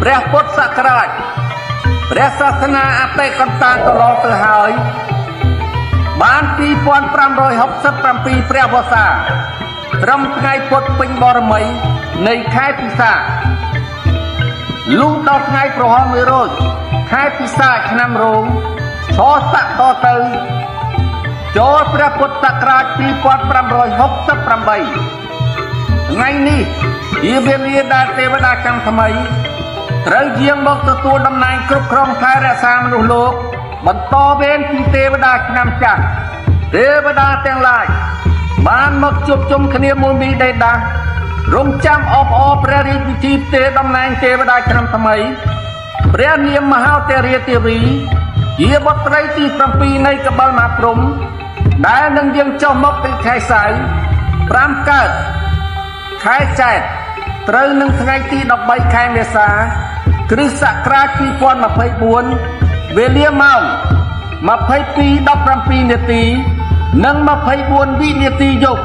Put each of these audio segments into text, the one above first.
ព្រះពុទ្ធសករាជព្រះសាសនាអតិកតាកន្លងទៅហើយបាន2567ព្រះវស្សាត្រឹមថ្ងៃពុទ្ធពេញបរមីនៃខែពិសាលុះដល់ថ្ងៃប្រហោង100ខែពិសាឆ្នាំរោងឆស័កតទៅចូលព្រះពុទ្ធសករាជ2568ថ្ងៃនេះជាវេលាដែលទេវតាកម្មថ្មីត្រូវយាងមកទទួលតំណែងគ្រប់គ្រងថែរក្សាមនុស្សលោកបន្តវេនពីទេវតាឆ្នាំចាស់ទេវតាទាំងឡាយបានមកជួបជុំគ្នាមូលមីដេដារងចាំអបអរព្រះរាជពិធីផ្ទេរតំណែងទេវតាឆ្នាំថ្មីព្រះនាមមហោទរាទេវីជាបុត្រីទី7នៃកបិលមហាព្រហ្មដែលនឹងយាងចុះមកពីខែសៅរ៍5កើតខែចេតត្រូវនឹងថ្ងៃទី13ខែមេសា គ្រិស្តសករាជ2024វេលាម៉ោង 22:17 នាទី និង 24 វិនាទីយប់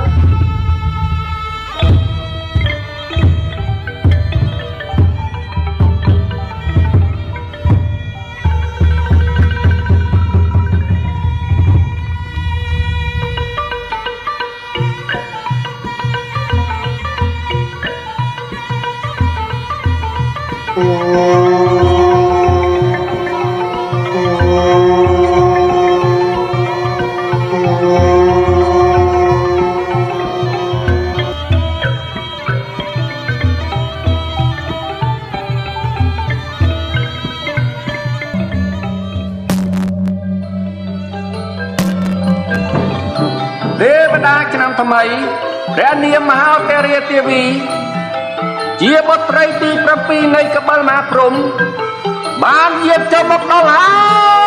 ទេវតាឆ្នាំថ្មីព្រះនាមមហោទរាទេវីជាបុត្រីទី7នៃកបិលមហាព្រហ្មបានយាងចូលមកដល់ហើយ